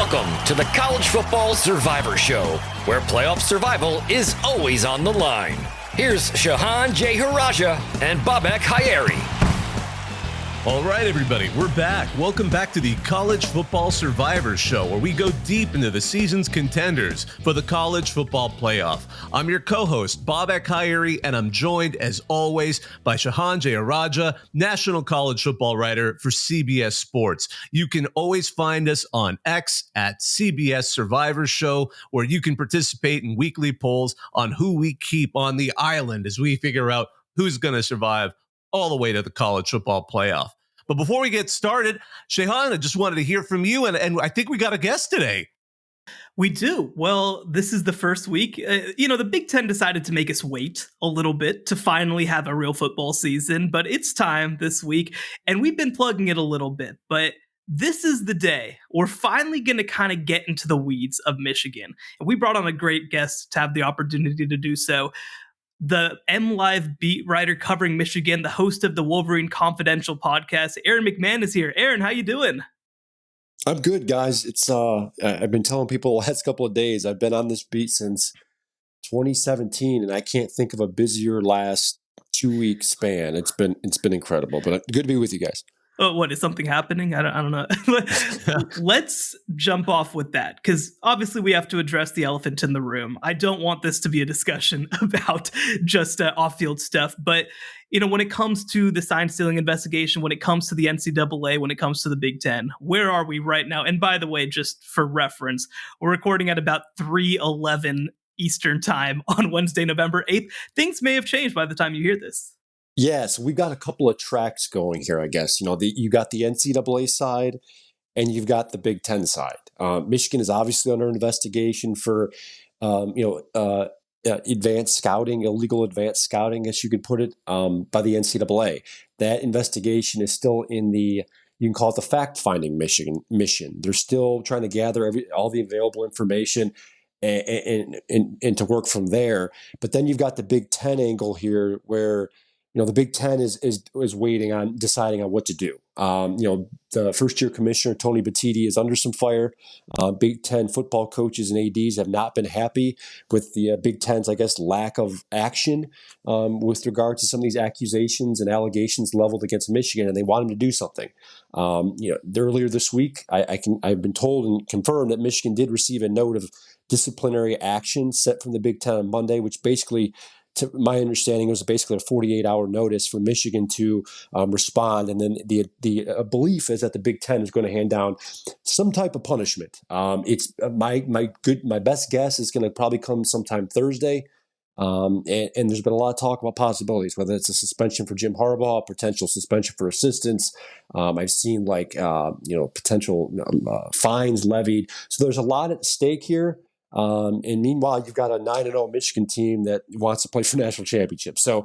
Welcome to the College Football Survivor Show, where playoff survival is always on the line. Here's Shehan J. Haraja and Bobak Hayeri. All right, everybody, we're back. Welcome back to the College Football Survivor Show, where we go deep into the season's contenders for the College Football Playoff. I'm your co-host, Bobak Hayeri, and I'm joined, as always, by Shehan J. Haraja, national college football writer for CBS Sports. You can always find us on X at CBS Survivor Show, where you can participate in weekly polls on who we keep on the island as we figure out who's going to survive all the way to the college football playoff. But before we get started, Shehan, I just wanted to hear from you, and I think we got a guest today. We do. Well, this is the first week. The Big Ten decided to make us wait a little bit to finally have a real football season, but it's time this week, and we've been plugging it a little bit, but this is the day we're finally going to kind of get into the weeds of Michigan. And we brought on a great guest to have the opportunity to do so. The MLive beat writer covering Michigan, the host of the Wolverine Confidential podcast, Aaron McMann is here. Aaron, how you doing? I'm good, guys. It's I've been telling people the last couple of days, I've been on this beat since 2017, and I can't think of a busier last 2-week span. It's been incredible, but good to be with you guys. Oh, what, is something happening? I don't know. Let's jump off with that, because obviously we have to address the elephant in the room. I don't want this to be a discussion about just off-field stuff, but when it comes to the sign stealing investigation, when it comes to the NCAA, when it comes to the Big Ten, where are we right now? And by the way, just for reference, we're recording at about 3:11 Eastern time on Wednesday, November 8th. Things may have changed by the time you hear this. Yeah, so we've got a couple of tracks going here, I guess. You got the NCAA side, and you've got the Big Ten side. Michigan is obviously under investigation for, advanced scouting, illegal advanced scouting, as you could put it, by the NCAA. That investigation is still in you can call it the fact-finding mission. They're still trying to gather all the available information and to work from there. But then you've got the Big Ten angle here, where the Big Ten is waiting on deciding on what to do. The first-year commissioner, Tony Batiti, is under some fire. Big Ten football coaches and ADs have not been happy with the Big Ten's, I guess, lack of action with regard to some of these accusations and allegations leveled against Michigan, and they want him to do something. Earlier this week, I've been told and confirmed that Michigan did receive a note of disciplinary action sent from the Big Ten on Monday, which basically, to my understanding, it was basically a 48-hour notice for Michigan to respond, and then the belief is that the Big Ten is going to hand down some type of punishment. It's my best guess is going to probably come sometime Thursday, and there's been a lot of talk about possibilities, whether it's a suspension for Jim Harbaugh, a potential suspension for assistants. I've seen potential fines levied. So there's a lot at stake here. And meanwhile, you've got a 9-0 Michigan team that wants to play for national championships. So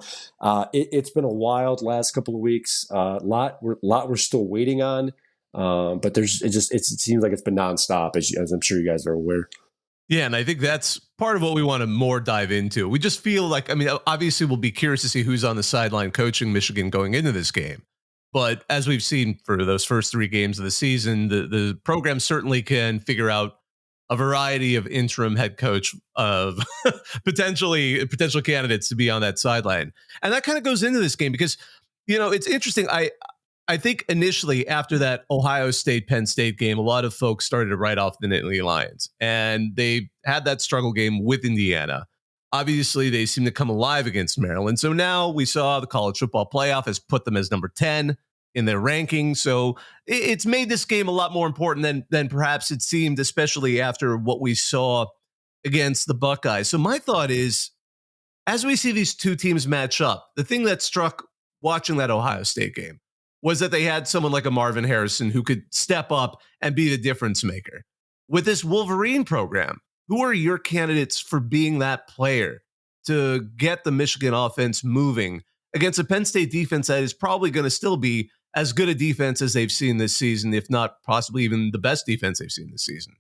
it's been a wild last couple of weeks. A lot we're still waiting on, but it seems like it's been nonstop, as I'm sure you guys are aware. Yeah, and I think that's part of what we want to more dive into. We just feel like, obviously we'll be curious to see who's on the sideline coaching Michigan going into this game. But as we've seen for those first 3 games of the season, the program certainly can figure out a variety of interim head coach of potential candidates to be on that sideline. And that kind of goes into this game because, it's interesting. I think initially after that Ohio State, Penn State game, a lot of folks started to write off the Nittany Lions, and they had that struggle game with Indiana. Obviously, they seem to come alive against Maryland. So now we saw the college football playoff has put them as number 10 in their ranking. So it's made this game a lot more important than perhaps it seemed, especially after what we saw against the Buckeyes. So my thought is, as we see these two teams match up, the thing that struck watching that Ohio State game was that they had someone like a Marvin Harrison who could step up and be the difference maker. With this Wolverine program, who are your candidates for being that player to get the Michigan offense moving against a Penn State defense that is probably going to still be as good a defense as they've seen this season, if not possibly even the best defense they've seen this season?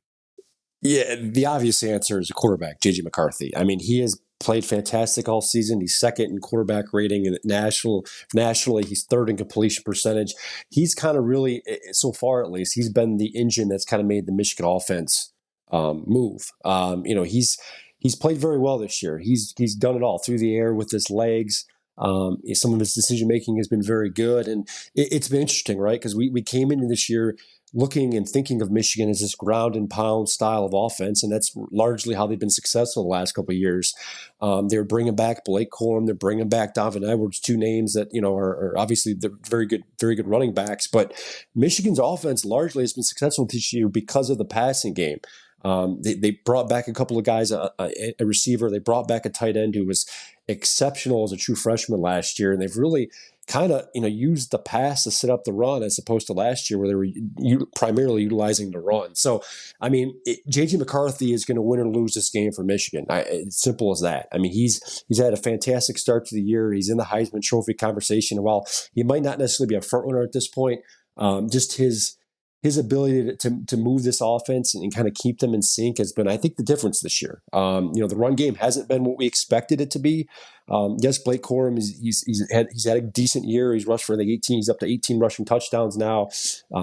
Yeah, the obvious answer is a quarterback, J.J. McCarthy. I mean, he has played fantastic all season. He's second in quarterback rating, and nationally, he's third in completion percentage. He's kind of really, so far at least, he's been the engine that's kind of made the Michigan offense move. He's played very well this year. He's done it all through the air with his legs. Some of his decision making has been very good, and it's been interesting, right? Because we came into this year looking and thinking of Michigan as this ground and pound style of offense, and that's largely how they've been successful the last couple of years. They're bringing back Blake Corum, they're bringing back Donovan Edwards, two names that are obviously they're very good running backs. But Michigan's offense largely has been successful this year because of the passing game. They brought back a couple of guys, a receiver. They brought back a tight end who was exceptional as a true freshman last year, and they've really kind of used the pass to set up the run as opposed to last year where they were primarily utilizing the run. So, I mean, J.J. McCarthy is going to win or lose this game for Michigan. It's simple as that. I mean, he's had a fantastic start to the year. He's in the Heisman Trophy conversation. And while he might not necessarily be a front runner at this point, just his ability to move this offense and kind of keep them in sync has been, I think, the difference this year. The run game hasn't been what we expected it to be. Yes, Blake Corum he's had a decent year. He's rushed for 18. He's up to 18 rushing touchdowns now.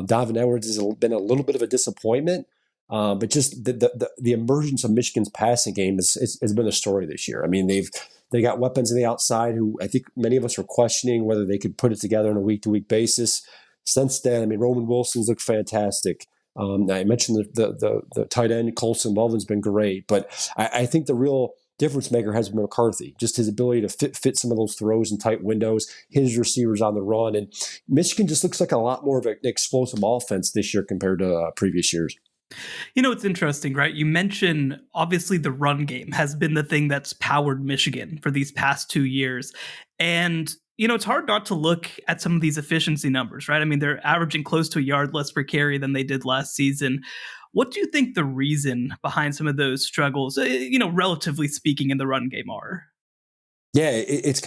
Donovan Edwards has been a little bit of a disappointment. But just the emergence of Michigan's passing game has been a story this year. I mean, they got weapons on the outside who I think many of us were questioning whether they could put it together on a week-to-week basis. Since then, I mean, Roman Wilson's looked fantastic. I mentioned the tight end, Colson Lovin's been great. But I think the real difference maker has been McCarthy, just his ability to fit some of those throws in tight windows, his receivers on the run. And Michigan just looks like a lot more of an explosive offense this year compared to previous years. It's interesting, right? You mentioned, obviously, the run game has been the thing that's powered Michigan for these past 2 years. And it's hard not to look at some of these efficiency numbers, right? I mean, they're averaging close to a yard less per carry than they did last season. What do you think the reason behind some of those struggles, relatively speaking, in the run game are? Yeah, it's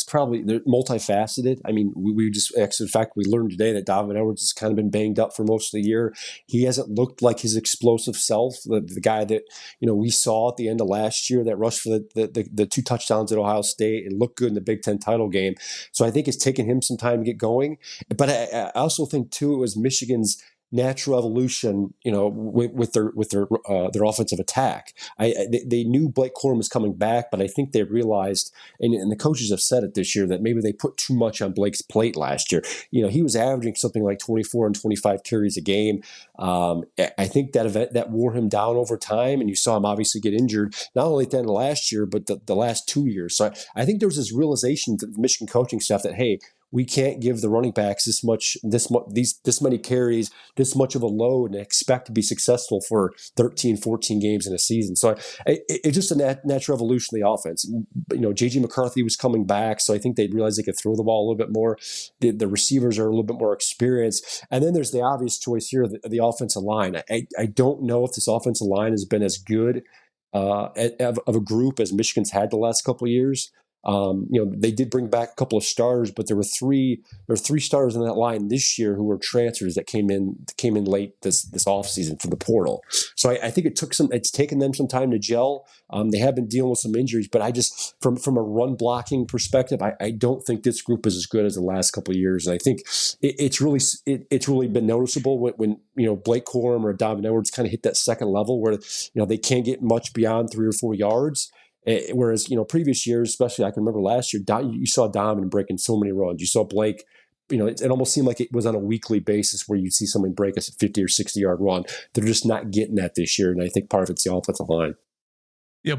probably they're multifaceted. I mean, we just actually, in fact, we learned today that Donovan Edwards has kind of been banged up for most of the year. He hasn't looked like his explosive self, the guy that we saw at the end of last year that rushed for the 2 touchdowns at Ohio State and looked good in the Big Ten title game. So I think it's taken him some time to get going. But I also think too it was Michigan's natural evolution, with their offensive attack. They knew Blake Corum was coming back, but I think they realized, and the coaches have said it this year, that maybe they put too much on Blake's plate last year. He was averaging something like 24 and 25 carries a game. I think that wore him down over time, and you saw him obviously get injured, not only at the end of last year, but the last 2 years. So I think there was this realization to the Michigan coaching staff that, hey, we can't give the running backs this many carries, this much of a load, and expect to be successful for 13, 14 games in a season. So it's just a natural evolution of the offense. J.J. McCarthy was coming back, so I think they realized they could throw the ball a little bit more. The receivers are a little bit more experienced. And then there's the obvious choice here, the offensive line. I don't know if this offensive line has been as good of a group as Michigan's had the last couple of years. They did bring back a couple of stars, but there were three stars in that line this year who were transfers that came in late this offseason from the portal. So I think it's taken them some time to gel. They have been dealing with some injuries, but I just from a run blocking perspective, I don't think this group is as good as the last couple of years. And I think it's really been noticeable when Blake Corum or Donovan Edwards kind of hit that second level where they can't get much beyond 3 or 4 yards. Whereas, previous years, especially I can remember last year, you saw Donovan breaking so many runs. You saw Blake, it almost seemed like it was on a weekly basis where you'd see someone break a 50 or 60-yard run. They're just not getting that this year, and I think part of it's the offensive line.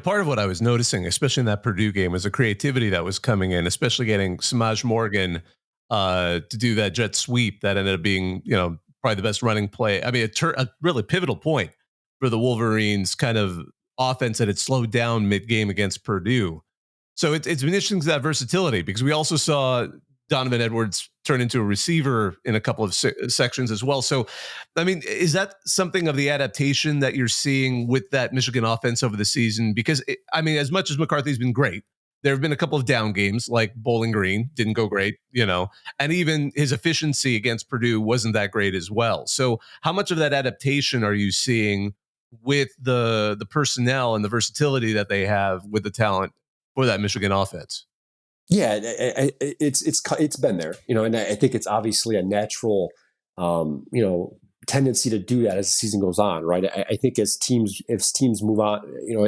Part of what I was noticing, especially in that Purdue game, was the creativity that was coming in, especially getting Samaj Morgan to do that jet sweep that ended up being, probably the best running play. I mean, a really pivotal point for the Wolverines kind of offense that had slowed down mid-game against Purdue. So it's been interesting to that versatility, because we also saw Donovan Edwards turn into a receiver in a couple of sections as well. So, I mean, is that something of the adaptation that you're seeing with that Michigan offense over the season? Because, as much as McCarthy's been great, there have been a couple of down games like Bowling Green, didn't go great, and even his efficiency against Purdue wasn't that great as well. So how much of that adaptation are you seeing with the personnel and the versatility that they have with the talent for that Michigan offense. Yeah, it's been there, and I think it's obviously a natural, tendency to do that as the season goes on, right? I think if teams move on,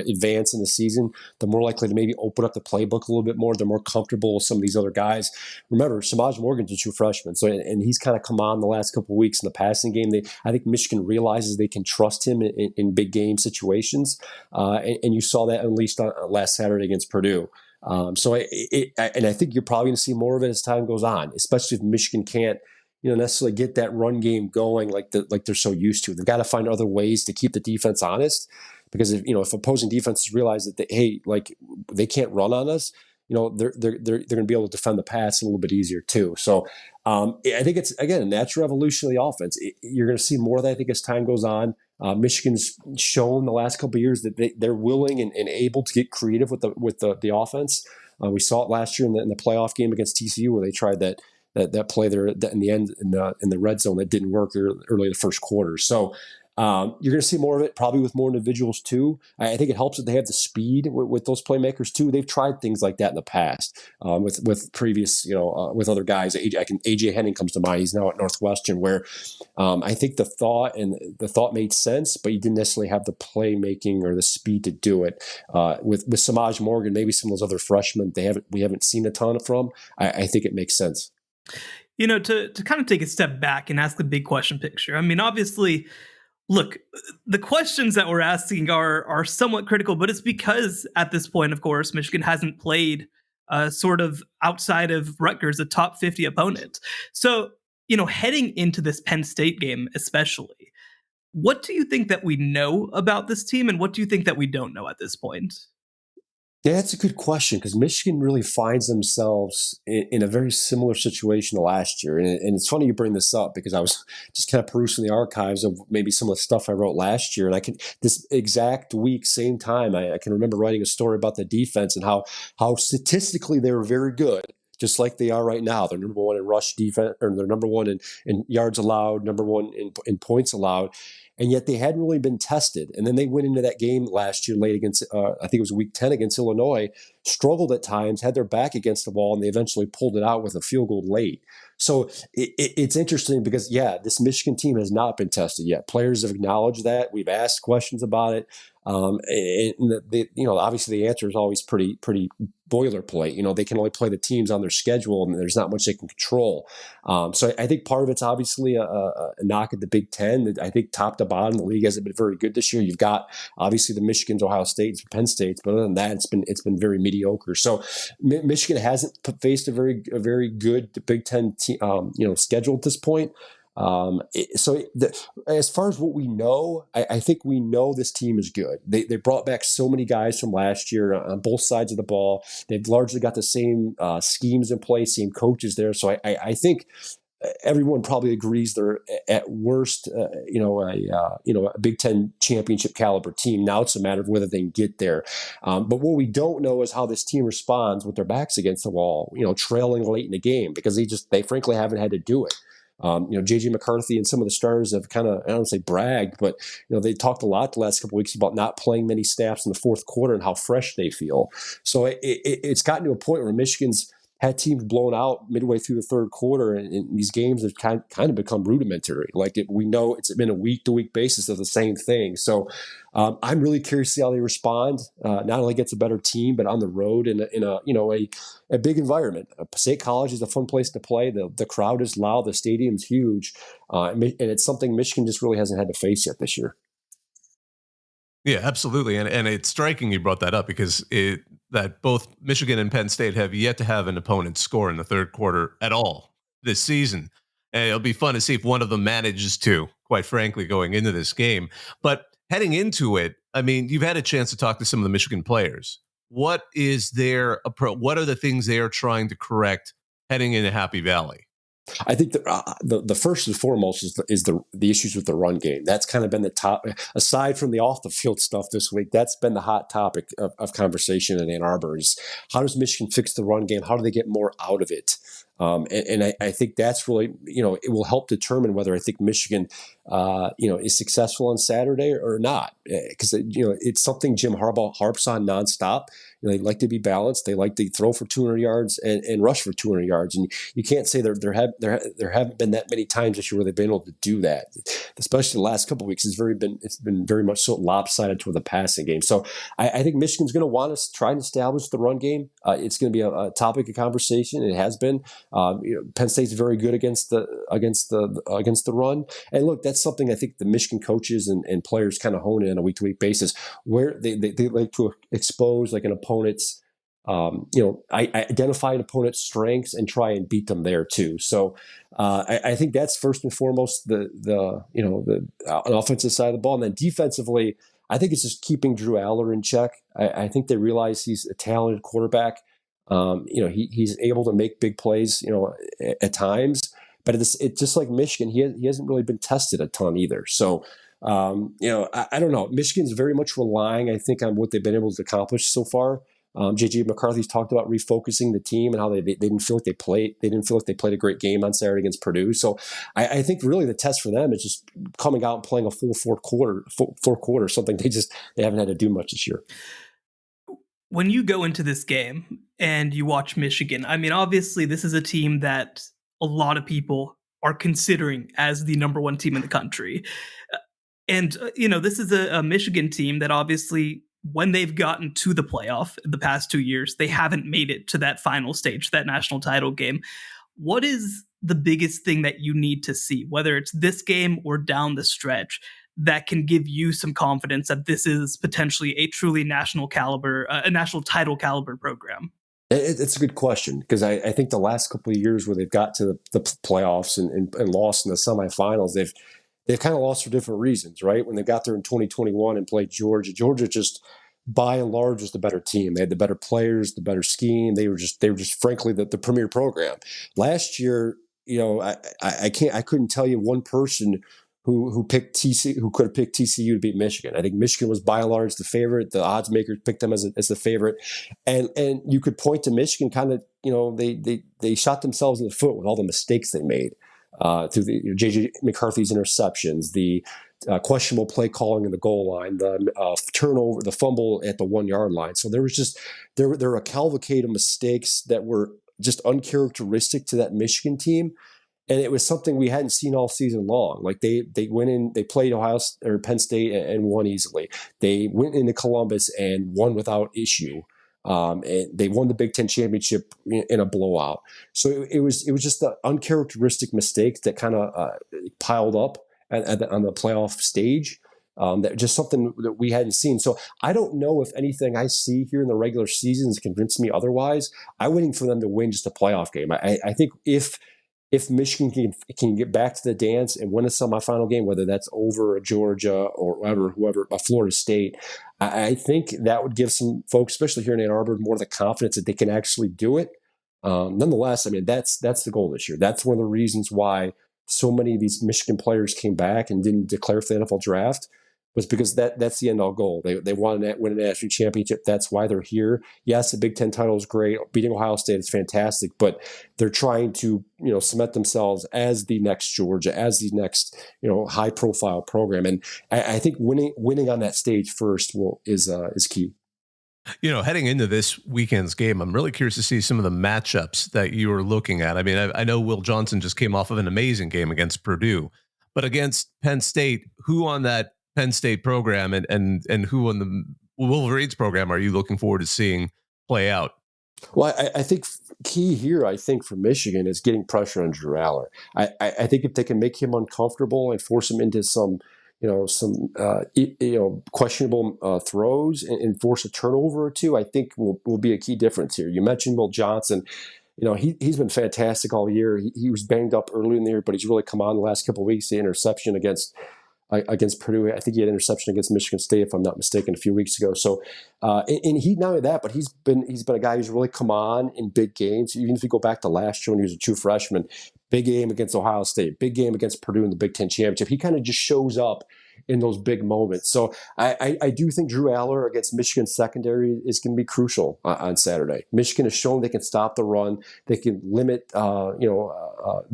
advance in the season, they're more likely to maybe open up the playbook a little bit more. They're more comfortable with some of these other guys. Remember, Samaj Morgan's a true freshman, and he's kind of come on the last couple of weeks in the passing game. I think Michigan realizes they can trust him in big game situations, and you saw that unleashed on last Saturday against Purdue. And I think you're probably going to see more of it as time goes on, especially if Michigan can't, necessarily get that run game going like they're so used to. They've got to find other ways to keep the defense honest, because if opposing defenses realize that they can't run on us, they're going to be able to defend the pass a little bit easier too. So I think it's, again, a natural evolution of the offense. You're going to see more of that, I think, as time goes on. Michigan's shown the last couple of years that they're willing and able to get creative with the offense. We saw it last year in the playoff game against TCU, where they tried that play there in the end in the red zone that didn't work early in the first quarter. So you're going to see more of it, probably with more individuals too. I think it helps that they have the speed with those playmakers too. They've tried things like that in the past with previous, with other guys. AJ Henning comes to mind. He's now at Northwestern, where I think the thought made sense, but you didn't necessarily have the playmaking or the speed to do it. With Samaj Morgan, maybe some of those other freshmen we haven't seen a ton from. I think it makes sense. To kind of take a step back and ask the big question picture. I mean, obviously, look, the questions that we're asking are somewhat critical, but it's because at this point, of course, Michigan hasn't played sort of outside of Rutgers, a top 50 opponent. So, heading into this Penn State game, especially, what do you think that we know about this team, and what do you think that we don't know at this point? Yeah, that's a good question, because Michigan really finds themselves in a very similar situation to last year. And it's funny you bring this up, because I was just kind of perusing the archives of maybe some of the stuff I wrote last year. And this exact week, same time, I can remember writing a story about the defense and how statistically they were very good, just like they are right now. They're number one in rush defense, or they're number one in yards allowed, number one in points allowed. And yet they hadn't really been tested. And then they went into that game last year late against, I think it was week 10 against Illinois, struggled at times, had their back against the wall, and they eventually pulled it out with a field goal late. So it's interesting because, this Michigan team has not been tested yet. Players have acknowledged that. We've asked questions about it. Obviously the answer is always pretty boilerplate. They can only play the teams on their schedule, and there's not much they can control. So I think part of it's obviously a knock at the Big Ten. I think top to bottom, the league hasn't been very good this year. You've got obviously the Michigans, Ohio States, Penn States, but other than that, it's been very mediocre. So Michigan hasn't faced a very good Big Ten schedule at this point. As far as what we know, I think we know this team is good. They brought back so many guys from last year on both sides of the ball. They've largely got the same schemes in place, same coaches there. So I think everyone probably agrees they're at worst, a Big Ten championship caliber team. Now it's a matter of whether they can get there. But what we don't know is how this team responds with their backs against the wall, trailing late in the game, because they frankly haven't had to do it. JJ McCarthy and some of the starters have kind of, I don't want to say bragged, but they talked a lot the last couple of weeks about not playing many snaps in the fourth quarter and how fresh they feel. So it's gotten to a point where Michigan's had teams blown out midway through the third quarter, and these games have kind of become rudimentary. We know it's been a week-to-week basis of the same thing. So I'm really curious to see how they respond. Not only against a better team, but on the road in a big environment. Passaic College is a fun place to play. The crowd is loud. The stadium's huge, and it's something Michigan just really hasn't had to face yet this year. Yeah, absolutely. And it's striking you brought that up, because that both Michigan and Penn State have yet to have an opponent score in the third quarter at all this season. And it'll be fun to see if one of them manages to, quite frankly, going into this game. But heading into it, I mean, you've had a chance to talk to some of the Michigan players. What is their approach? What are the things they are trying to correct heading into Happy Valley? I think the first and foremost is the issues with the run game. That's kind of been the top, aside from the off the field stuff this week. That's been the hot topic of conversation in Ann Arbor. Is how does Michigan fix the run game? How do they get more out of it? And I think that's really, it will help determine whether I think Michigan, is successful on Saturday or not. Because it's something Jim Harbaugh harps on nonstop. They like to be balanced. They like to throw for 200 yards and rush for 200 yards. And you can't say there haven't been that many times this year where they've been able to do that. Especially the last couple of weeks, it's been very much so lopsided toward the passing game. So I think Michigan's going to want to try and establish the run game. It's going to be a topic of conversation. It has been. Penn State's very good against the run. And look, that's something I think the Michigan coaches and players kind of hone in on a week-to-week basis, where they like to expose like an opponent's, identify an opponent's strengths and try and beat them there too. So I think that's first and foremost the an offensive side of the ball, and then defensively, I think it's just keeping Drew Aller in check. I think they realize he's a talented quarterback. He's able to make big plays, at times, but it's just like Michigan, he hasn't really been tested a ton either. So, I don't know. Michigan's very much relying, I think, on what they've been able to accomplish so far. McCarthy's talked about refocusing the team and how they didn't feel like they played. They didn't feel like they played a great game on Saturday against Purdue. So I think really the test for them is just coming out and playing a full fourth quarter, something they haven't had to do much this year. When you go into this game and you watch Michigan, I mean, obviously this is a team that a lot of people are considering as the number one team in the country. And, this is a Michigan team that obviously, when they've gotten to the playoff the past 2 years, they haven't made it to that final stage, that national title game. What is the biggest thing that you need to see, whether it's this game or down the stretch, that can give you some confidence that this is potentially a truly national title caliber program? It's a good question, because I think the last couple of years where they've got to the playoffs and lost in the semifinals, they've kind of lost for different reasons, right? When they got there in 2021 and played Georgia just by and large was the better team. They had the better players, the better scheme. They were just frankly the premier program. Last year, I couldn't tell you one person who picked TCU, who could have picked TCU to beat Michigan. I think Michigan was by and large the favorite. The odds makers picked them as the favorite, and you could point to Michigan kind of, they shot themselves in the foot with all the mistakes they made through the J.J. McCarthy's interceptions, the questionable play calling in the goal line, the turnover, the fumble at the 1 yard line. So there were a cavalcade of mistakes that were just uncharacteristic to that Michigan team. And it was something we hadn't seen all season long. Like they went in, they played Penn State and won easily. They went into Columbus and won without issue. And they won the Big Ten championship in a blowout. So it was just the uncharacteristic mistakes that kind of piled up on the playoff stage. That just something that we hadn't seen. So I don't know if anything I see here in the regular season has convinced me otherwise. I'm waiting for them to win just a playoff game. I think if Michigan can get back to the dance and win a semifinal game, whether that's over a Georgia or whoever, a Florida State, I think that would give some folks, especially here in Ann Arbor, more of the confidence that they can actually do it. Nonetheless, I mean, that's the goal this year. That's one of the reasons why so many of these Michigan players came back and didn't declare for the NFL draft, was because that's the end all goal. They want to win a national championship. That's why they're here. Yes, the Big Ten title is great. Beating Ohio State is fantastic, but they're trying to cement themselves as the next Georgia, as the next high profile program. And I think winning on that stage first is key. Heading into this weekend's game, I'm really curious to see some of the matchups that you were looking at. I mean, I know Will Johnson just came off of an amazing game against Purdue, but against Penn State, who on that Penn State program and who on the Wolverines program are you looking forward to seeing play out? Well, I think key here, for Michigan is getting pressure on Drew Aller. I think if they can make him uncomfortable and force him into some questionable throws and force a turnover or two, I think will be a key difference here. You mentioned Will Johnson. He's been fantastic all year. He was banged up early in the year, but he's really come on the last couple of weeks. The interception against against Purdue. I think he had an interception against Michigan State, if I'm not mistaken, a few weeks ago. So, and he not only that, but he's been a guy who's really come on in big games. Even if you go back to last year when he was a true freshman, big game against Ohio State, big game against Purdue in the Big Ten championship. He kind of just shows up in those big moments. So I do think Drew Aller against Michigan secondary is going to be crucial on Saturday. Michigan has shown they can stop the run. They can limit,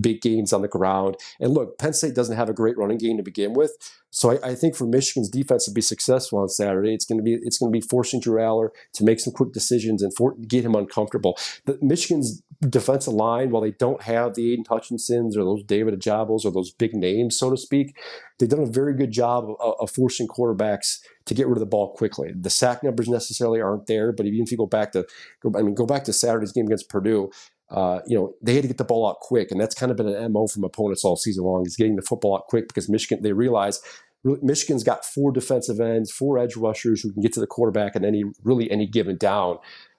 big gains on the ground. And look, Penn State doesn't have a great running game to begin with. So I think for Michigan's defense to be successful on Saturday, it's going to be forcing Drew Aller to make some quick decisions and get him uncomfortable. But Michigan's defensive line, while they don't have the Aiden Hutchinsons or those David Ajabos or those big names, so to speak, they've done a very good job of forcing quarterbacks to get rid of the ball quickly. The sack numbers necessarily aren't there, but even if you go back to Saturday's game against Purdue, they had to get the ball out quick, and that's kind of been an MO from opponents all season long, is getting the football out quick, because they realize Michigan's got 4 defensive ends, 4 edge rushers who can get to the quarterback at any given down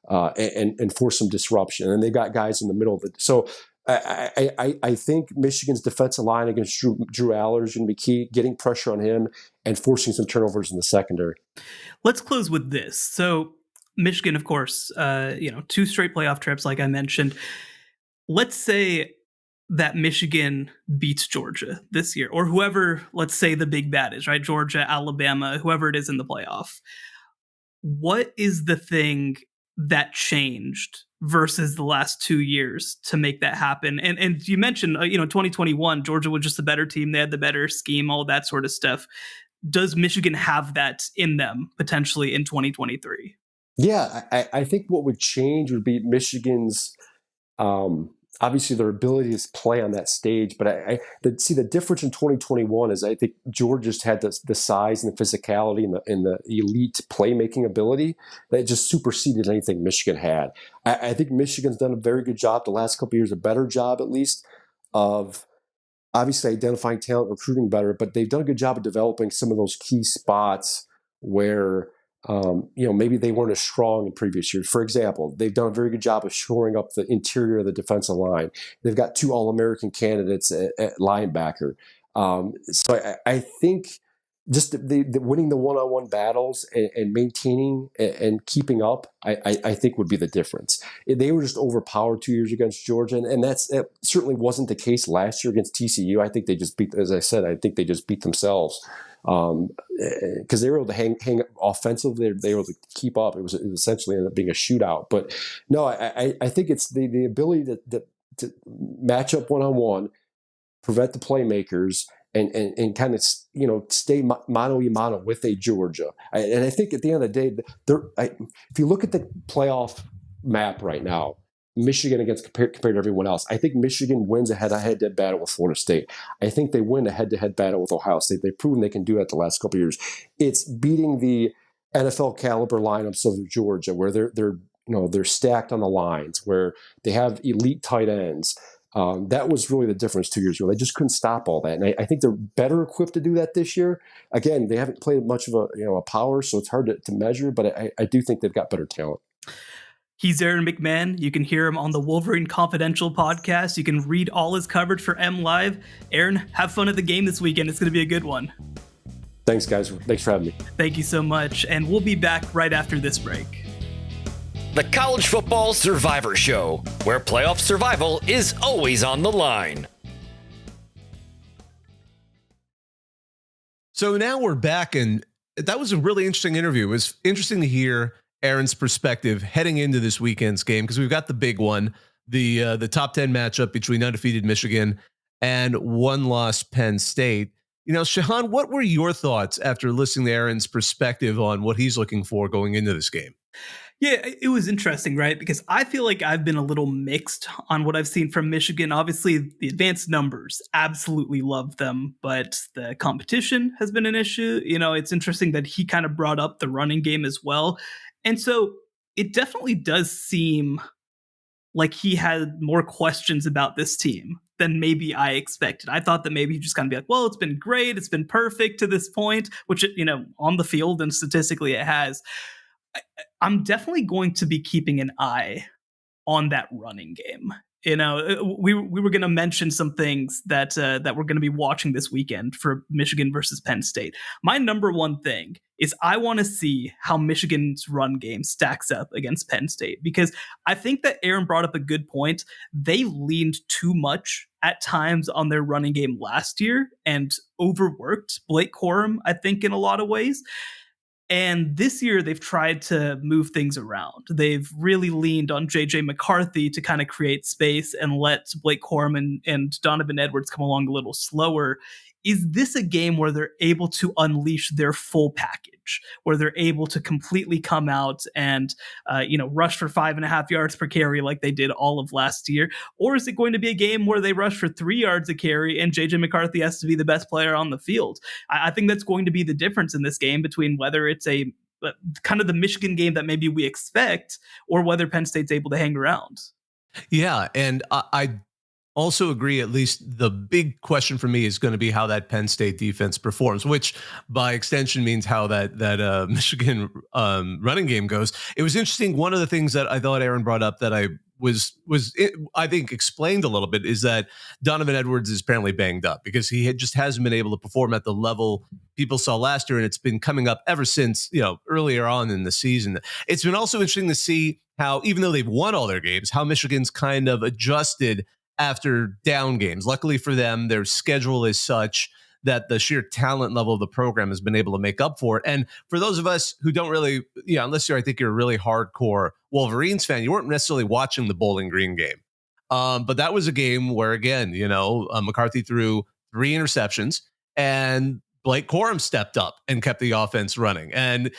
and force some disruption. And they've got guys in the middle of it. So I think Michigan's defensive line against Drew Aller is going to be key, getting pressure on him and forcing some turnovers in the secondary. Let's close with this. So Michigan, of course, 2 straight playoff trips, like I mentioned. Let's say that Michigan beats Georgia this year, or whoever, let's say the big bad is, right? Georgia, Alabama, whoever it is in the playoff. What is the thing that changed versus the last 2 years to make that happen? And you mentioned, 2021, Georgia was just a better team. They had the better scheme, all that sort of stuff. Does Michigan have that in them potentially in 2023? Yeah, I think what would change would be Michigan's, obviously their ability to play on that stage. But the difference in 2021 is I think Georgia just had the size and the physicality and the elite playmaking ability that just superseded anything Michigan had. I think Michigan's done a very good job the last couple of years, a better job at least, of obviously identifying talent, recruiting better, but they've done a good job of developing some of those key spots where maybe they weren't as strong in previous years. For example, they've done a very good job of shoring up the interior of the defensive line. They've got 2 All-American candidates at linebacker. So I think just the winning the one-on-one battles and maintaining and keeping up, I think would be the difference. They were just overpowered 2 years against Georgia, and that certainly wasn't the case last year against TCU. I think they just beat, as I said, they just beat themselves. Because they were able to hang offensively, they were able to keep up. It essentially ended up being a shootout. But no, I think it's the ability to match up one-on-one, prevent the playmakers, and kind of stay mano-a-mano with a Georgia. And I think at the end of the day, if you look at the playoff map right now, Michigan compared to everyone else, I think Michigan wins a head-to-head battle with Florida State. I think they win a head-to-head battle with Ohio State. They've proven they can do that the last couple of years. It's beating the NFL caliber lineups of Georgia, where they're stacked on the lines, where they have elite tight ends. That was really the difference 2 years ago. They just couldn't stop all that, and I think they're better equipped to do that this year. Again, they haven't played much of a power, so it's hard to measure. But I do think they've got better talent. He's Aaron McMann. You can hear him on the Wolverine Confidential podcast. You can read all his coverage for MLive. Aaron, have fun at the game this weekend. It's going to be a good one. Thanks, guys. Thanks for having me. Thank you so much. And we'll be back right after this break. The College Football Survivor Show, where playoff survival is always on the line. So now we're back, and that was a really interesting interview. It was interesting to hear Aaron's perspective heading into this weekend's game, because we've got the big one, the top 10 matchup between undefeated Michigan and one-loss Penn State. Shehan, what were your thoughts after listening to Aaron's perspective on what he's looking for going into this game? Yeah, it was interesting, right? Because I feel like I've been a little mixed on what I've seen from Michigan. Obviously, the advanced numbers, absolutely love them, but the competition has been an issue. It's interesting that he kind of brought up the running game as well. And so it definitely does seem like he had more questions about this team than maybe I expected. I thought that maybe he'd just kind of be like, well, it's been great. It's been perfect to this point, which, on the field and statistically it has. I'm definitely going to be keeping an eye on that running game. We were going to mention some things that we're going to be watching this weekend for Michigan versus Penn State. My number one thing is I want to see how Michigan's run game stacks up against Penn State, because I think that Aaron brought up a good point. They leaned too much at times on their running game last year and overworked Blake Corum, I think, in a lot of ways. And this year, they've tried to move things around. They've really leaned on JJ McCarthy to kind of create space and let Blake Corum and Donovan Edwards come along a little slower. Is this a game where they're able to unleash their full package, where they're able to completely come out and, rush for 5.5 yards per carry like they did all of last year? Or is it going to be a game where they rush for 3 yards a carry and JJ McCarthy has to be the best player on the field? I think that's going to be the difference in this game between whether it's a kind of the Michigan game that maybe we expect or whether Penn State's able to hang around. Yeah, and I also agree, at least the big question for me is going to be how that Penn State defense performs, which by extension means how that Michigan running game goes. It was interesting. One of the things that I thought Aaron brought up that I I think explained a little bit is that Donovan Edwards is apparently banged up because he just hasn't been able to perform at the level people saw last year, and it's been coming up ever since earlier on in the season. It's been also interesting to see how, even though they've won all their games, how Michigan's kind of adjusted after down games. Luckily for them, their schedule is such that the sheer talent level of the program has been able to make up for it. And for those of us who don't really, unless I think you're a really hardcore Wolverines fan, you weren't necessarily watching the Bowling Green game. But that was a game where, again, McCarthy threw 3 interceptions and Blake Corum stepped up and kept the offense running. And,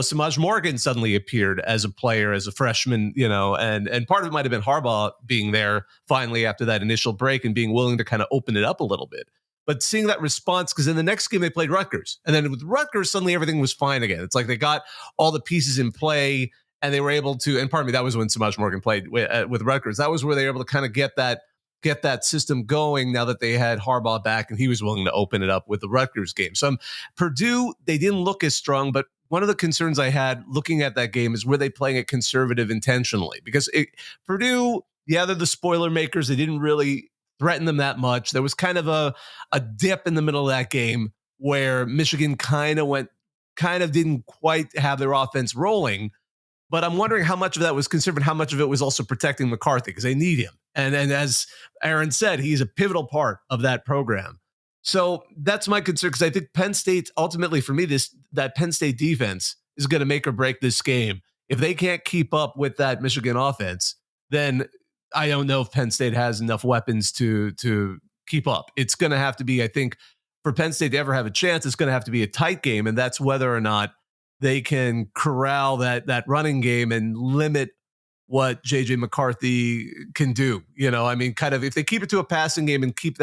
Samaj Morgan suddenly appeared as a player, as a freshman, and part of it might have been Harbaugh being there finally after that initial break and being willing to kind of open it up a little bit. But seeing that response, because in the next game they played Rutgers. And then with Rutgers, suddenly everything was fine again. It's like they got all the pieces in play and they were able to, and pardon me, that was when Samaj Morgan played with Rutgers. That was where they were able to kind of get that system going now that they had Harbaugh back and he was willing to open it up with the Rutgers game. So Purdue, they didn't look as strong, but one of the concerns I had looking at that game is, were they playing it conservative intentionally? Because Purdue, they're the spoiler makers. They didn't really threaten them that much. There was kind of a dip in the middle of that game where Michigan kind of didn't quite have their offense rolling. But I'm wondering how much of that was conservative, how much of it was also protecting McCarthy, because they need him. And as Aaron said, he's a pivotal part of that program. So that's my concern, because I think Penn State, ultimately for me, that Penn State defense is going to make or break this game. If they can't keep up with that Michigan offense, then I don't know if Penn State has enough weapons to keep up. It's going to have to be, I think, for Penn State to ever have a chance, it's going to have to be a tight game, and that's whether or not they can corral that running game and limit what JJ McCarthy can do. Kind of if they keep it to a passing game and keep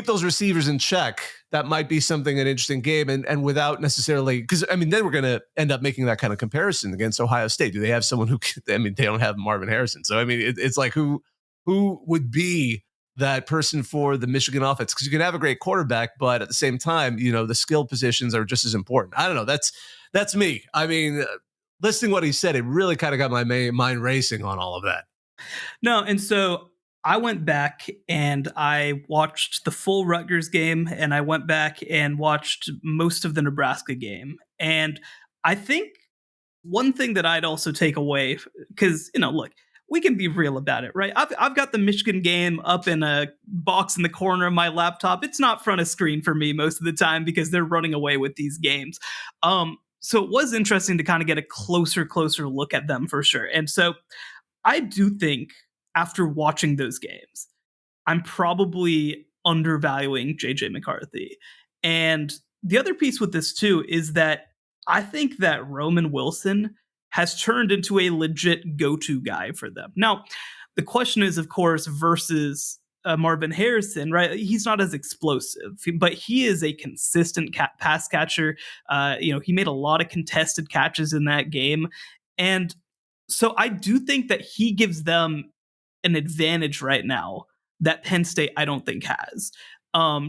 those receivers in check, that might be an interesting game. And without necessarily, because then we're going to end up making that kind of comparison against Ohio State. Do they have someone who? They don't have Marvin Harrison. So it's like who would be that person for the Michigan offense? Because you can have a great quarterback, but at the same time, the skill positions are just as important. I don't know. That's me. Listening to what he said, it really kind of got my mind racing on all of that. No, and so I went back and I watched the full Rutgers game, and I went back and watched most of the Nebraska game. And I think one thing that I'd also take away, because, look, we can be real about it, right? I've got the Michigan game up in a box in the corner of my laptop. It's not front of screen for me most of the time because they're running away with these games. So it was interesting to kind of get a closer look at them for sure. And so I do think after watching those games, I'm probably undervaluing JJ McCarthy. And the other piece with this too is that I think that Roman Wilson has turned into a legit go-to guy for them. Now, the question is, of course, versus Marvin Harrison, right? He's not as explosive, but he is a consistent pass catcher. He made a lot of contested catches in that game. And so I do think that he gives them an advantage right now that Penn State, I don't think, has.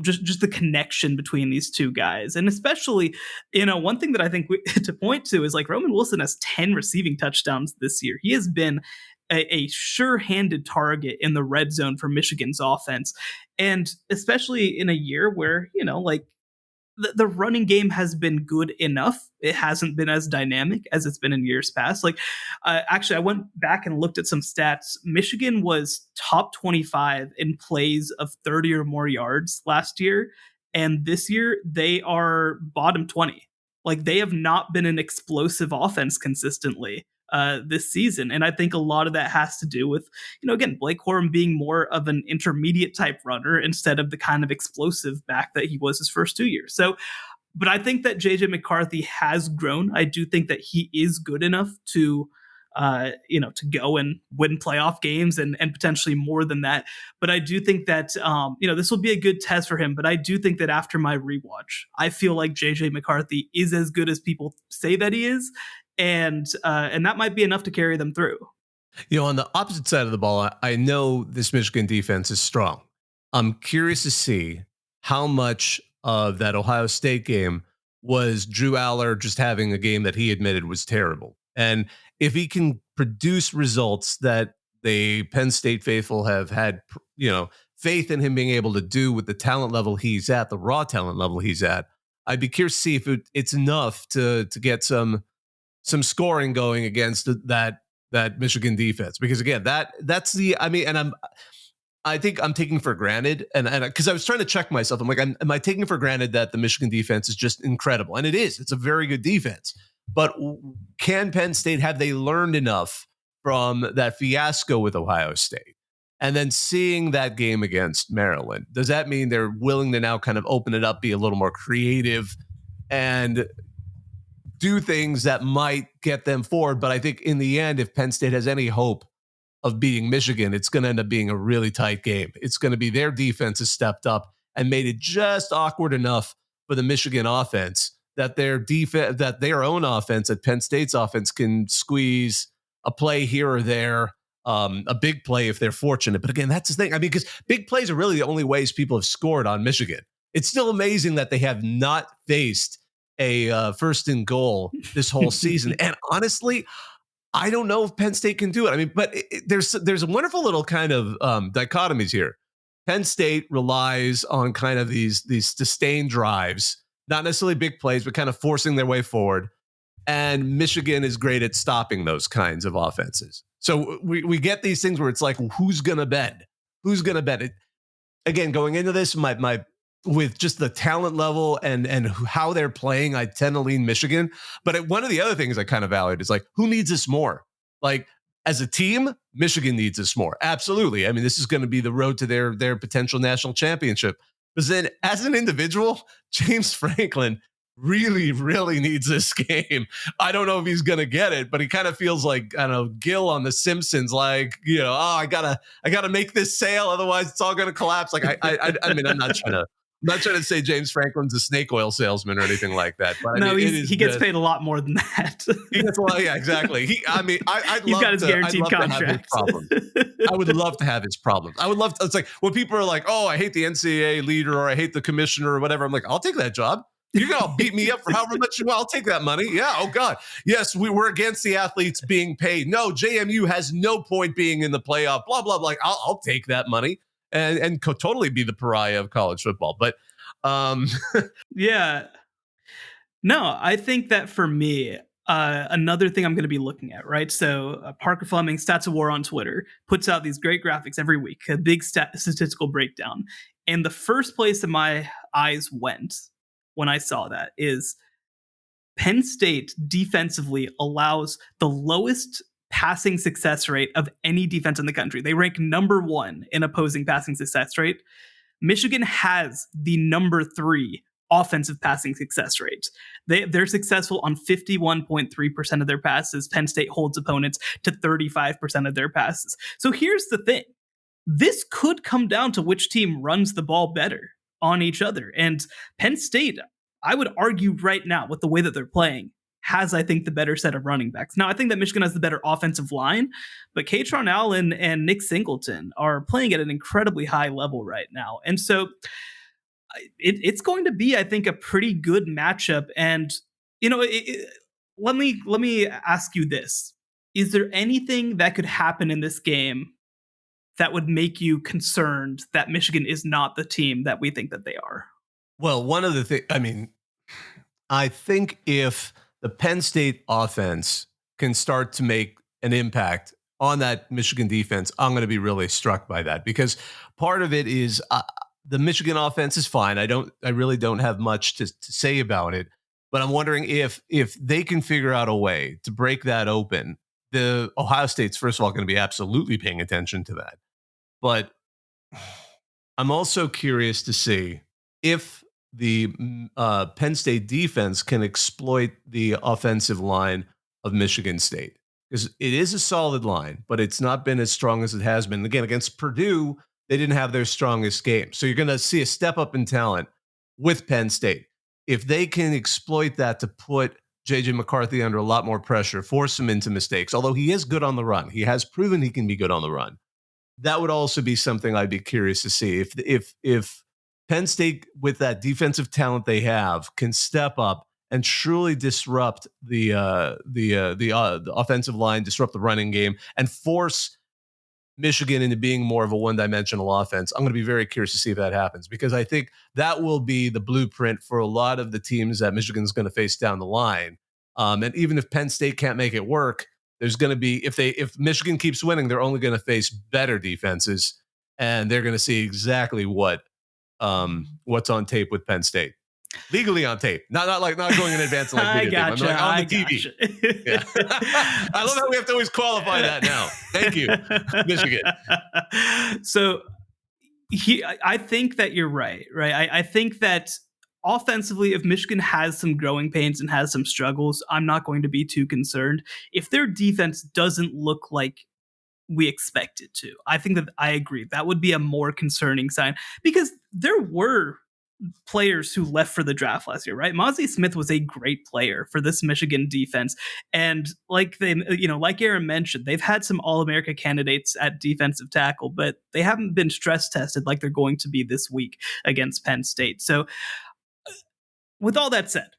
Just the connection between these two guys. And especially, one thing that I think to point to is like Roman Wilson has 10 receiving touchdowns this year. He has been a sure-handed target in the red zone for Michigan's offense. And especially in a year where, like, the running game has been good enough. It hasn't been as dynamic as it's been in years past. Like, actually, I went back and looked at some stats. Michigan was top 25 in plays of 30 or more yards last year. And this year, they are bottom 20. Like, they have not been an explosive offense consistently this season. And I think a lot of that has to do with, again, Blake Corum being more of an intermediate type runner instead of the kind of explosive back that he was his first 2 years. So, but I think that JJ McCarthy has grown. I do think that he is good enough to, to go and win playoff games and potentially more than that. But I do think that, this will be a good test for him. But I do think that after my rewatch, I feel like JJ McCarthy is as good as people say that he is. And that might be enough to carry them through. On the opposite side of the ball, I know this Michigan defense is strong. I'm curious to see how much of that Ohio State game was Drew Aller just having a game that he admitted was terrible. And if he can produce results that the Penn State faithful have had, faith in him being able to do with the talent level he's at, the raw talent level he's at, I'd be curious to see if it's enough to get some scoring going against that Michigan defense, because again, I think I'm taking for granted, and because I was trying to check myself, I'm like, am I taking for granted that the Michigan defense is just incredible? And it is. It's a very good defense. But can Penn State, have they learned enough from that fiasco with Ohio State? And then seeing that game against Maryland, does that mean they're willing to now kind of open it up, be a little more creative, and do things that might get them forward? But I think in the end, if Penn State has any hope of beating Michigan, it's going to end up being a really tight game. It's going to be their defense has stepped up and made it just awkward enough for the Michigan offense that their own offense, at Penn State's offense, can squeeze a play here or there, a big play if they're fortunate. But again, that's the thing. I mean, because big plays are really the only ways people have scored on Michigan. It's still amazing that they have not faced a first and goal this whole season. And honestly, I don't know if Penn State can do it. I mean, but there's a wonderful little kind of dichotomies here. Penn State relies on kind of these sustained drives, not necessarily big plays, but kind of forcing their way forward. And Michigan is great at stopping those kinds of offenses. So we get these things where it's like, who's going to bend? Who's going to bend it? Again, going into this, my with just the talent level and how they're playing, I tend to lean Michigan. But one of the other things I kind of valued is like, who needs us more? Like, as a team, Michigan needs us more. Absolutely. I mean, this is going to be the road to their potential national championship. But then as an individual, James Franklin really, really needs this game. I don't know if he's going to get it, but he kind of feels like, I don't know, Gil on The Simpsons, like, I gotta make this sale, otherwise it's all going to collapse. Like, I mean, I'm not trying to say James Franklin's a snake oil salesman or anything like that. But no, he gets paid a lot more than that. He gets a lot, yeah, exactly. He's got his guaranteed contract. I would love to have his problems. I would love to. It's like when people are like, "Oh, I hate the NCAA leader," or "I hate the commissioner," or whatever. I'm like, I'll take that job. You're gonna beat me up for however much you want. I'll take that money. Yeah. Oh God. Yes, we're against the athletes being paid. No, JMU has no point being in the playoff. Blah blah blah. Like, I'll take that money and totally be the pariah of college football. But yeah. No, I think that for me, another thing I'm going to be looking at, right? So Parker Fleming, Stats of War on Twitter, puts out these great graphics every week, a big statistical breakdown. And the first place that my eyes went when I saw that is Penn State defensively allows the lowest passing success rate of any defense in the country. They rank number 1 in opposing passing success rate. Michigan has the number 3 offensive passing success rate. They're successful on 51.3% of their passes. Penn State holds opponents to 35% of their passes. So here's the thing. This could come down to which team runs the ball better on each other. And Penn State, I would argue right now, with the way that they're playing, has, I think, the better set of running backs. Now, I think that Michigan has the better offensive line, but Katron Allen and Nick Singleton are playing at an incredibly high level right now. And so it's going to be, I think, a pretty good matchup. And, let me ask you this. is there anything that could happen in this game that would make you concerned that Michigan is not the team that we think that they are? Well, one of the things, I think if the Penn State offense can start to make an impact on that Michigan defense, I'm going to be really struck by that, because part of it is the Michigan offense is fine. I really don't have much to say about it, but I'm wondering if they can figure out a way to break that open. The Ohio State's, first of all, going to be absolutely paying attention to that. But I'm also curious to see if the Penn State defense can exploit the offensive line of Michigan State, because it is a solid line, but it's not been as strong as it has been. Again, against Purdue, they didn't have their strongest game. So you're going to see a step up in talent with Penn State. If they can exploit that to put J.J. McCarthy under a lot more pressure, force him into mistakes, although he is good on the run. He has proven he can be good on the run. That would also be something I'd be curious to see. If Penn State, with that defensive talent they have, can step up and truly disrupt the offensive line, disrupt the running game, and force Michigan into being more of a one-dimensional offense, I'm going to be very curious to see if that happens, because I think that will be the blueprint for a lot of the teams that Michigan's going to face down the line. And even if Penn State can't make it work, there's going to be, if Michigan keeps winning, they're only going to face better defenses, and they're going to see exactly what's on tape with Penn State. Legally on tape, not going in advance like video tape. I'm like on the TV. Yeah. I love how we have to always qualify that now. Thank you, Michigan. So I think that you're right. I think that offensively, if Michigan has some growing pains and has some struggles, I'm not going to be too concerned. If their defense doesn't look like we expect it to, I think that I agree. That would be a more concerning sign, because there were players who left for the draft last year, right? Mozzie Smith was a great player for this Michigan defense. And like Aaron mentioned, they've had some All-America candidates at defensive tackle, but they haven't been stress tested like they're going to be this week against Penn State. So with all that said,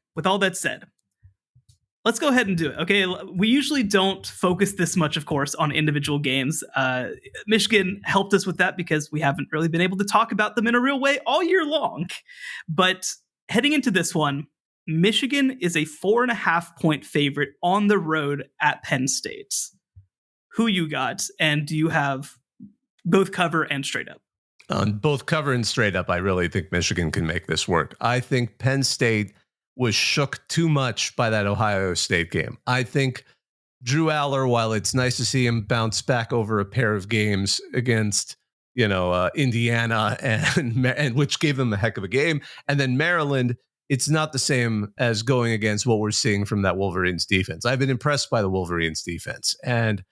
let's go ahead and do it. Okay, we usually don't focus this much, of course, on individual games. Michigan helped us with that because we haven't really been able to talk about them in a real way all year long. But heading into this one, Michigan is a 4.5-point favorite on the road at Penn State. Who you got, and do you have both cover and straight up? On both cover and straight up, I really think Michigan can make this work. I think Penn State was shook too much by that Ohio State game. I think Drew Aller, while it's nice to see him bounce back over a pair of games against, Indiana and which gave them a heck of a game, and then Maryland, it's not the same as going against what we're seeing from that Wolverines defense. I've been impressed by the Wolverines defense, and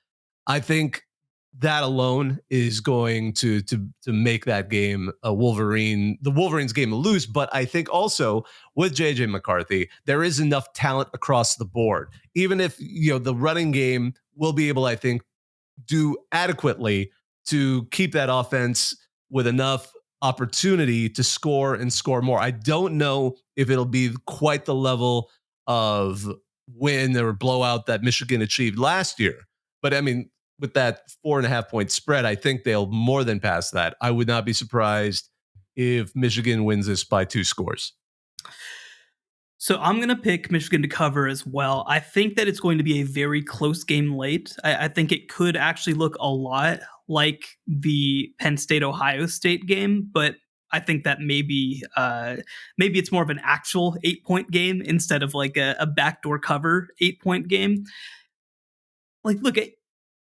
I think that alone is going to make that game the Wolverines game loose. But I think also with JJ McCarthy, there is enough talent across the board. Even if the running game will be able, I think, do adequately to keep that offense with enough opportunity to score and score more. I don't know if it'll be quite the level of win or blowout that Michigan achieved last year, but I mean, with that 4.5-point spread, I think they'll more than pass that. I would not be surprised if Michigan wins this by 2 scores. So I'm going to pick Michigan to cover as well. I think that it's going to be a very close game late. I think it could actually look a lot like the Penn State-Ohio State game, but I think that maybe it's more of an actual 8-point game instead of like a backdoor cover 8-point game. Like, look,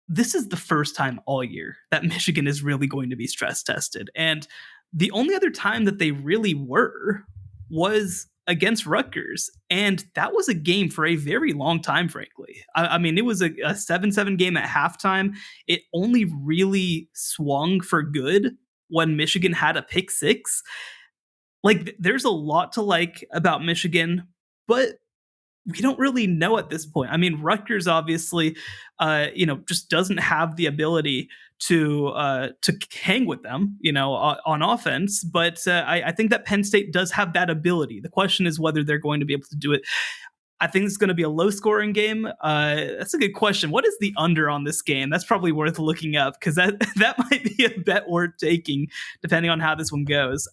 this is the first time all year that Michigan is really going to be stress tested. And the only other time that they really were was against Rutgers. And that was a game for a very long time, frankly. I mean, it was a 7-7 game at halftime. It only really swung for good when Michigan had a pick 6. Like, there's a lot to like about Michigan, but we don't really know at this point. I mean, Rutgers obviously, just doesn't have the ability to hang with them, on offense. But I think that Penn State does have that ability. The question is whether they're going to be able to do it. I think it's going to be a low-scoring game. That's a good question. What is the under on this game? That's probably worth looking up because that might be a bet worth taking, depending on how this one goes.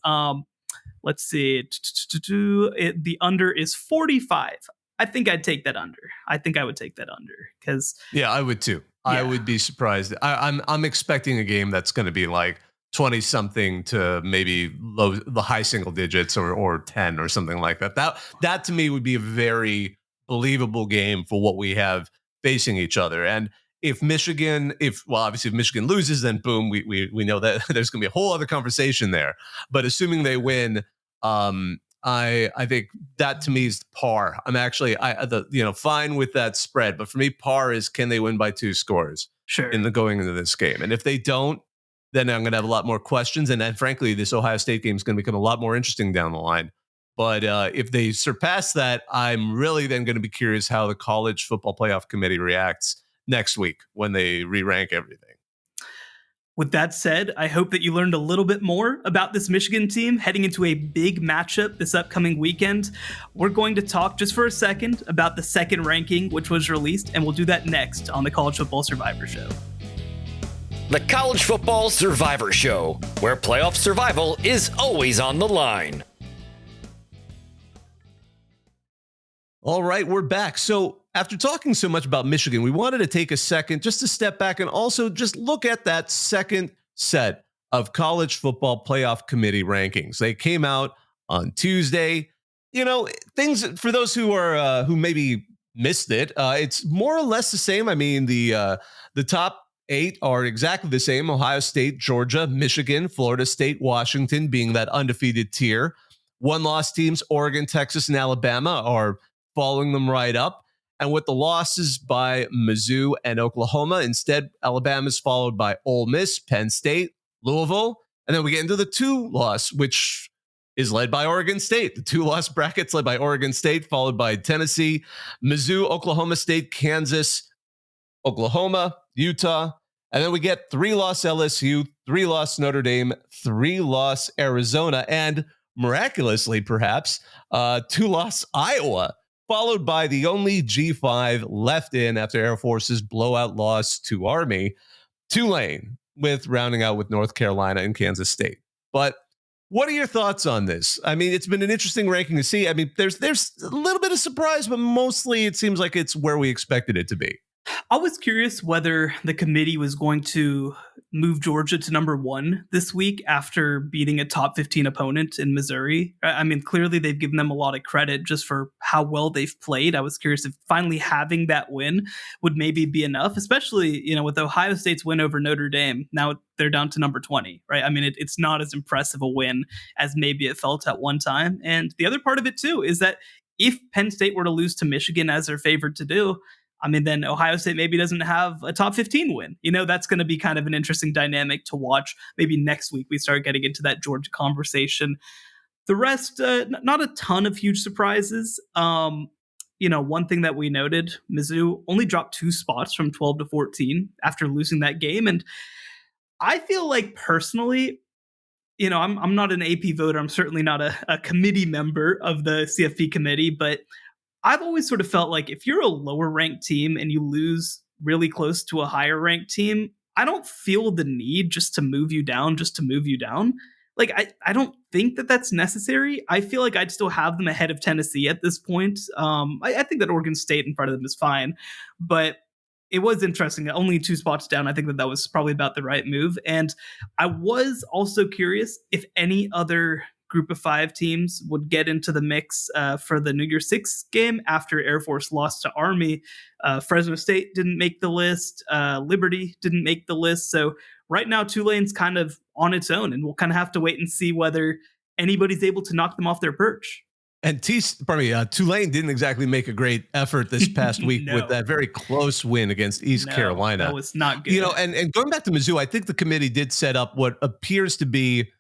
Let's see. The under is 45. I think I'd take that under. I think I would take that under because I would too. Yeah. I would be surprised. I'm expecting a game that's going to be like 20 something to maybe the high single digits or 10 or something like that. That to me would be a very believable game for what we have facing each other. And if Michigan loses, then boom, we know that there's going to be a whole other conversation there. But assuming they win, I think that to me is par. I'm actually fine with that spread, but for me, par is can they win by 2 scores? Sure. Going into this game, and if they don't, then I'm going to have a lot more questions, and then frankly, this Ohio State game is going to become a lot more interesting down the line. But if they surpass that, I'm really then going to be curious how the College Football Playoff Committee reacts next week when they re-rank everything. With that said, I hope that you learned a little bit more about this Michigan team heading into a big matchup this upcoming weekend. We're going to talk just for a second about the second ranking, which was released, and we'll do that next on the College Football Survivor Show. The College Football Survivor Show, where playoff survival is always on the line. All right, we're back. So after talking so much about Michigan, we wanted to take a second just to step back and also just look at that second set of College Football Playoff Committee rankings. They came out on Tuesday. Things for those who maybe missed it. It's more or less the same. I mean, the top 8 are exactly the same: Ohio State, Georgia, Michigan, Florida State, Washington being that undefeated tier. 1-loss teams, Oregon, Texas, and Alabama are following them right up. And with the losses by Mizzou and Oklahoma, instead, Alabama's followed by Ole Miss, Penn State, Louisville. And then we get into the 2-loss, which is led by Oregon State. The 2-loss bracket's led by Oregon State, followed by Tennessee, Mizzou, Oklahoma State, Kansas, Oklahoma, Utah. And then we get 3-loss LSU, 3-loss Notre Dame, 3-loss Arizona, and miraculously, perhaps, 2-loss Iowa, followed by the only G5 left in after Air Force's blowout loss to Army, Tulane, with rounding out with North Carolina and Kansas State. But what are your thoughts on this? I mean, it's been an interesting ranking to see. I mean, there's a little bit of surprise, but mostly it seems like it's where we expected it to be. I was curious whether the committee was going to move Georgia to number 1 this week after beating a top 15 opponent in Missouri. I mean, clearly they've given them a lot of credit just for how well they've played. I was curious if finally having that win would maybe be enough, especially, with Ohio State's win over Notre Dame. Now they're down to number 20, right? I mean, it's not as impressive a win as maybe it felt at one time. And the other part of it too is that if Penn State were to lose to Michigan as they're favored to do, I mean, then Ohio State maybe doesn't have a top 15 win. That's going to be kind of an interesting dynamic to watch. Maybe next week we start getting into that Georgia conversation. The rest, not a ton of huge surprises. One thing that we noted, Mizzou only dropped 2 spots from 12 to 14 after losing that game. And I feel like personally, I'm not an AP voter. I'm certainly not a committee member of the CFP committee, but I've always sort of felt like if you're a lower ranked team and you lose really close to a higher ranked team, I don't feel the need just to move you down. Like, I don't think that that's necessary. I feel like I'd still have them ahead of Tennessee at this point. I think that Oregon State in front of them is fine, but it was interesting. Only 2 spots down. I think that was probably about the right move. And I was also curious if any other Group of 5 teams would get into the mix for the New Year's 6 game after Air Force lost to Army. Fresno State didn't make the list. Liberty didn't make the list. So right now, Tulane's kind of on its own, and we'll kind of have to wait and see whether anybody's able to knock them off their perch. And Tulane didn't exactly make a great effort this past week with that very close win against East Carolina. That was not good. And going back to Mizzou, I think the committee did set up what appears to be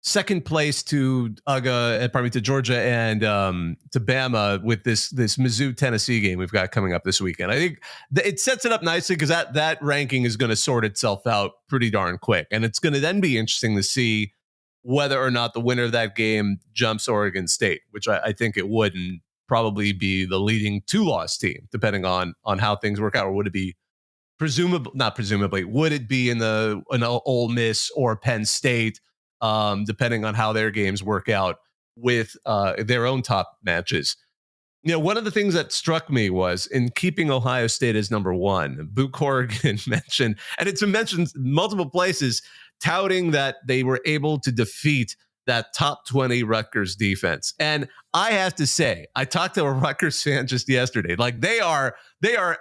second place to Georgia and to Bama with this Mizzou Tennessee game we've got coming up this weekend. I think it sets it up nicely because that ranking is going to sort itself out pretty darn quick, and it's going to then be interesting to see whether or not the winner of that game jumps Oregon State, which I think it would, and probably be the leading 2-loss team, depending on how things work out. Or would it be would it be in an Ole Miss or Penn State, depending on how their games work out with their own top matches? One of the things that struck me was in keeping Ohio State as number one, Boo Corrigan mentioned, and it's been mentioned multiple places, touting that they were able to defeat that top 20 Rutgers defense. And I have to say, I talked to a Rutgers fan just yesterday. Like they are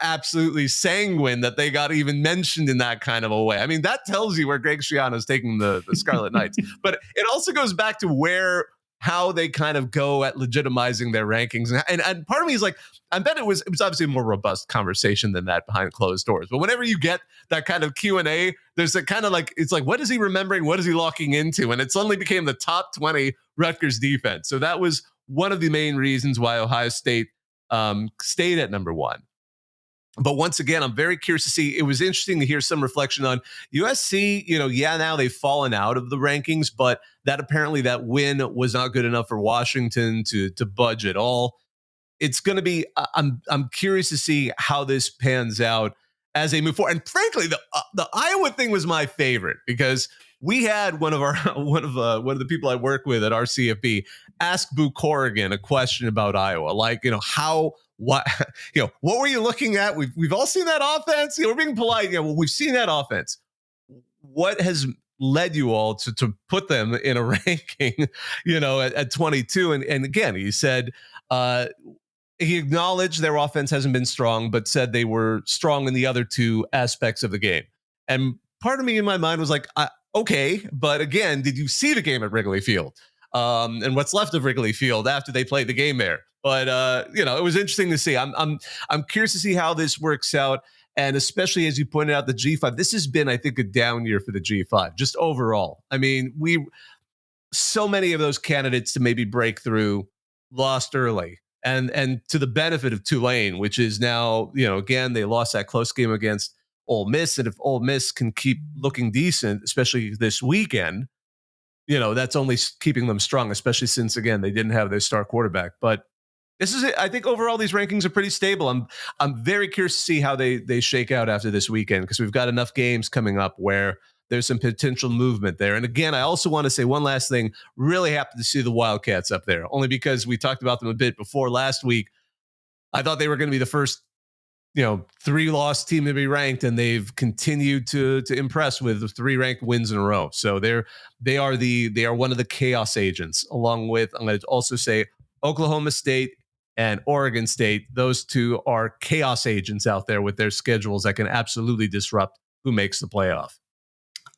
absolutely sanguine that they got even mentioned in that kind of a way. I mean, that tells you where Greg Schiano is taking the Scarlet Knights. But it also goes back to how they kind of go at legitimizing their rankings. And part of me is like, I bet it was obviously a more robust conversation than that behind closed doors. But whenever you get that kind of Q&A, there's a kind of like, it's like, what is he remembering? What is he locking into? And it suddenly became the top 20 Rutgers defense. So that was one of the main reasons why Ohio State stayed at number one. But once again, I'm very curious to see. It was interesting to hear some reflection on USC. Now they've fallen out of the rankings, but that win was not good enough for Washington to budge at all. It's going to be. I'm curious to see how this pans out as they move forward. And frankly, the Iowa thing was my favorite because we had one of the people I work with at RCFB ask Boo Corrigan a question about Iowa, like what were you looking at? We've all seen that offense. We're being polite. We've seen that offense. What has led you all to put them in a ranking, at 22? And again, he said he acknowledged their offense hasn't been strong, but said they were strong in the other two aspects of the game. And part of me in my mind was like, okay, but again, did you see the game at Wrigley Field? And what's left of Wrigley Field after they played the game there? But it was interesting to see. I'm curious to see how this works out, and especially as you pointed out, the G5. This has been, I think, a down year for the G5, just overall. I mean, so many of those candidates to maybe break through lost early, and to the benefit of Tulane, which is now, again, they lost that close game against Ole Miss, and if Ole Miss can keep looking decent, especially this weekend, that's only keeping them strong, especially since, again, they didn't have their star quarterback. But this is it. I think overall these rankings are pretty stable. I'm very curious to see how they shake out after this weekend, because we've got enough games coming up where there's some potential movement there. And again, I also want to say one last thing. Really happy to see the Wildcats up there, only because we talked about them a bit before last week. I thought they were going to be the first 3-loss team to be ranked, and they've continued to impress with 3 ranked wins in a row. So they are one of the chaos agents, along with, I'm going to also say, Oklahoma State and Oregon State. Those two are chaos agents out there with their schedules that can absolutely disrupt who makes the playoff.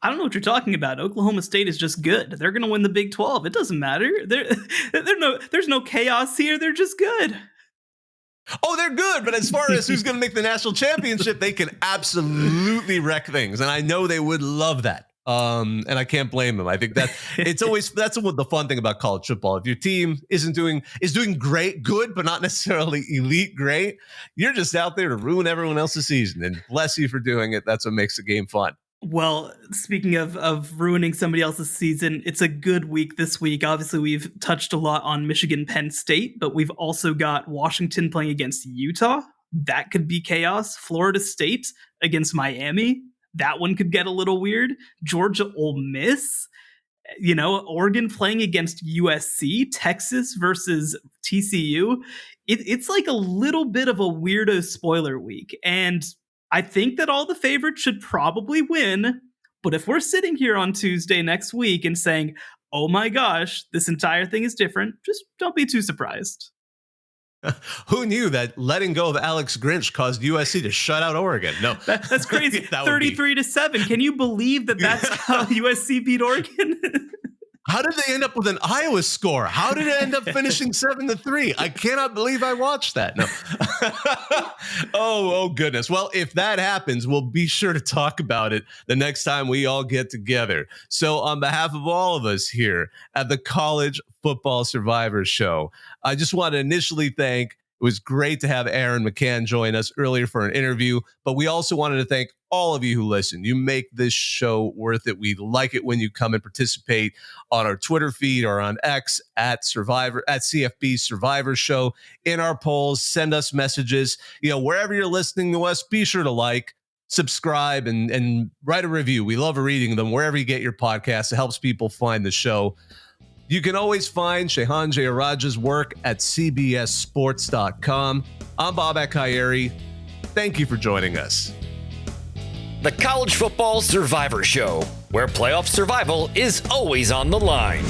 I don't know what you're talking about. Oklahoma State is just good. They're going to win the Big 12. It doesn't matter. There's no chaos here. They're just good. Oh, they're good, but as far as who's going to make the national championship, they can absolutely wreck things, and I know they would love that. And I can't blame them. I think that that's what the fun thing about college football. If your team is doing good, but not necessarily elite great, you're just out there to ruin everyone else's season. And bless you for doing it. That's what makes the game fun. Well, speaking of ruining somebody else's season, it's a good week this week. Obviously, we've touched a lot on Michigan, Penn State, but we've also got Washington playing against Utah. That could be chaos. Florida State against Miami. That one could get a little weird. Georgia, Ole Miss. Oregon playing against USC. Texas versus TCU. It's like a little bit of a weirdo spoiler week. And I think that all the favorites should probably win, but if we're sitting here on Tuesday next week and saying, oh my gosh, this entire thing is different, just don't be too surprised. Who knew that letting go of Alex Grinch caused USC to shut out Oregon? No, that's crazy. 33-7. Can you believe that that's how USC beat Oregon? How did they end up with an Iowa score? How did it end up finishing 7-3? I cannot believe I watched that. No. Oh goodness. Well, if that happens, we'll be sure to talk about it the next time we all get together. So on behalf of all of us here at the College Football Survivors Show, I just want to initially thank. It was great to have Aaron McCann join us earlier for an interview, but we also wanted to thank all of you who listen. You make this show worth it. We like it when you come and participate on our Twitter feed or on X at CFB Survivor Show, in our polls. Send us messages. Wherever you're listening to us, be sure to like, subscribe, and write a review. We love reading them wherever you get your podcasts. It helps people find the show. You can always find Shehan Jayarajah's work at cbssports.com. I'm Bobak Hayeri. Thank you for joining us. The College Football Survivor Show, where playoff survival is always on the line.